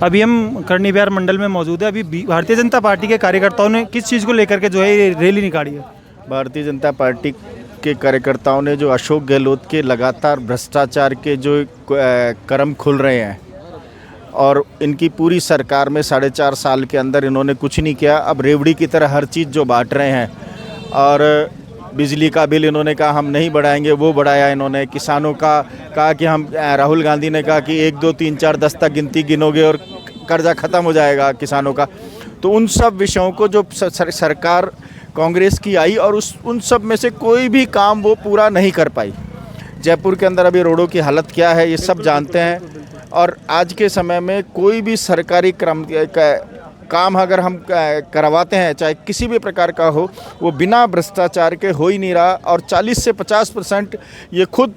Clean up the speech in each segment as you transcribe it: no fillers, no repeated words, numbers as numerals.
अभी हम करनी बिहार मंडल में मौजूद है। अभी भारतीय जनता पार्टी के कार्यकर्ताओं ने किस चीज़ को लेकर के जो है ये रैली निकाली है? भारतीय जनता पार्टी के कार्यकर्ताओं ने जो अशोक गहलोत के लगातार भ्रष्टाचार के जो कर्म खुल रहे हैं और इनकी पूरी सरकार में 4.5 साल के अंदर इन्होंने कुछ नहीं किया। अब रेवड़ी की तरह हर चीज़ जो बांट रहे हैं, और बिजली का बिल इन्होंने कहा हम नहीं बढ़ाएंगे, वो बढ़ाया इन्होंने। किसानों का कहा कि हम, राहुल गांधी ने कहा कि 1 2 3 4 10 तक गिनती गिनोगे और कर्जा ख़त्म हो जाएगा किसानों का। तो उन सब विषयों को जो सरकार कांग्रेस की आई और उन सब में से कोई भी काम वो पूरा नहीं कर पाई। जयपुर के अंदर अभी रोडों की हालत क्या है ये सब जानते हैं। और आज के समय में कोई भी सरकारी काम अगर हम करवाते हैं, चाहे किसी भी प्रकार का हो, वो बिना भ्रष्टाचार के हो ही नहीं रहा। और 40 से 50% ये खुद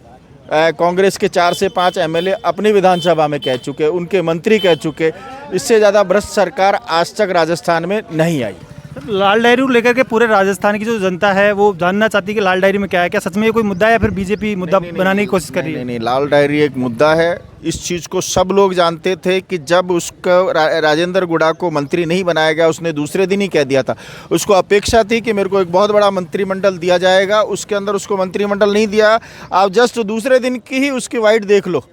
कांग्रेस के 4 से 5 एमएलए अपनी विधानसभा में कह चुके, उनके मंत्री कह चुके। इससे ज़्यादा भ्रष्ट सरकार आज तक राजस्थान में नहीं आई। लाल डायरी को लेकर के पूरे राजस्थान की जो जनता है वो जानना चाहती है कि लाल डायरी में क्या है, क्या सच में ये कोई मुद्दा है या फिर बीजेपी मुद्दा बनाने की कोशिश कर रही है? नहीं, लाल डायरी एक मुद्दा है। इस चीज़ को सब लोग जानते थे कि जब उसको राजेंद्र गुड़ा को मंत्री नहीं बनाया गया, उसने दूसरे दिन ही कह दिया था। उसको अपेक्षा थी कि मेरे को एक बहुत बड़ा मंत्रिमंडल दिया जाएगा, उसके अंदर उसको मंत्रिमंडल नहीं दिया। आप जस्ट दूसरे दिन की ही उसकी वाइट देख लो,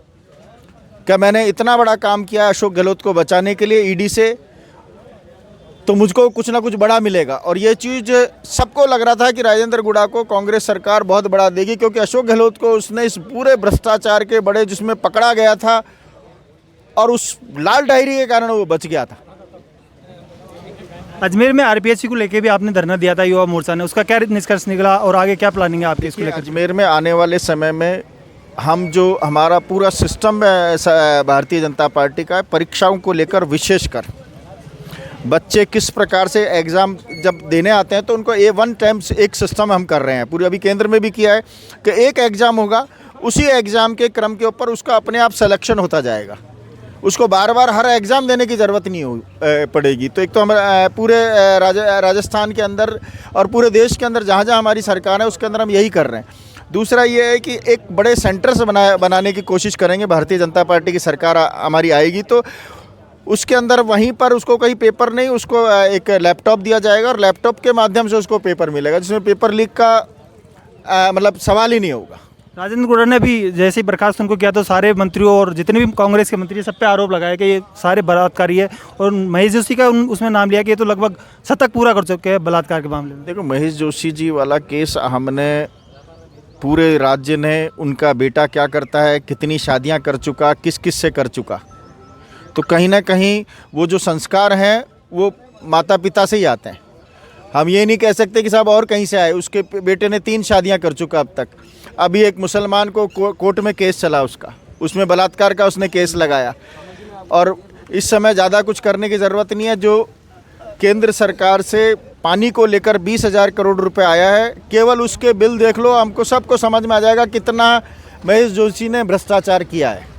क्या मैंने इतना बड़ा काम किया अशोक गहलोत को बचाने के लिए ईडी से, तो मुझको कुछ ना कुछ बड़ा मिलेगा। और ये चीज़ सबको लग रहा था कि राजेंद्र गुड़ा को कांग्रेस सरकार बहुत बड़ा देगी, क्योंकि अशोक गहलोत को उसने इस पूरे भ्रष्टाचार के बड़े जिसमें पकड़ा गया था और उस लाल डायरी के कारण वो बच गया था। अजमेर में आरपीएससी को लेकर भी आपने धरना दिया था युवा मोर्चा ने, उसका क्या निष्कर्ष निकला और आगे क्या प्लानिंग है आपकी इसको लेकर? अजमेर में आने वाले समय में हम जो हमारा पूरा सिस्टम भारतीय जनता पार्टी का परीक्षाओं को लेकर, विशेषकर बच्चे किस प्रकार से एग्ज़ाम जब देने आते हैं तो उनको वन टाइम एक सिस्टम हम कर रहे हैं पूरी। अभी केंद्र में भी किया है कि एक एग्ज़ाम होगा, उसी एग्ज़ाम के क्रम के ऊपर उसका अपने आप सिलेक्शन होता जाएगा, उसको बार बार हर एग्ज़ाम देने की ज़रूरत नहीं पड़ेगी। तो एक तो हम पूरे राजस्थान के अंदर और पूरे देश के अंदर जहाँ जहाँ हमारी सरकार है उसके अंदर हम यही कर रहे हैं। दूसरा ये है कि एक बड़े सेंटर्स बनाने की कोशिश करेंगे। भारतीय जनता पार्टी की सरकार हमारी आएगी तो उसके अंदर वहीं पर उसको कहीं पेपर नहीं, उसको एक लैपटॉप दिया जाएगा और लैपटॉप के माध्यम से उसको पेपर मिलेगा, जिसमें पेपर लीक का मतलब सवाल ही नहीं होगा। राजेंद्र गुड़ा ने भी जैसे ही बर्खास्त उनको किया तो सारे मंत्रियों और जितने भी कांग्रेस के मंत्री सब पे आरोप लगाया कि ये सारे बलात्कारी है, और महेश जोशी का उसमें नाम लिया कि ये तो लगभग शतक पूरा कर चुके हैं बलात्कार के मामले में। देखो, महेश जोशी जी वाला केस हमने पूरे राज्य ने, उनका बेटा क्या करता है, कितनी शादियाँ कर चुका, किस किस से कर चुका, तो कहीं ना कहीं वो जो संस्कार हैं वो माता पिता से ही आते हैं। हम ये नहीं कह सकते कि साहब और कहीं से आए। उसके बेटे ने 3 शादियां कर चुका अब तक। अभी एक मुसलमान को कोर्ट में केस चला उसका, उसमें बलात्कार का उसने केस लगाया। और इस समय ज़्यादा कुछ करने की ज़रूरत नहीं है। जो केंद्र सरकार से पानी को लेकर 20,000 करोड़ रुपए आया है, केवल उसके बिल देख लो, हमको सबको समझ में आ जाएगा कितना महेश जोशी ने भ्रष्टाचार किया है।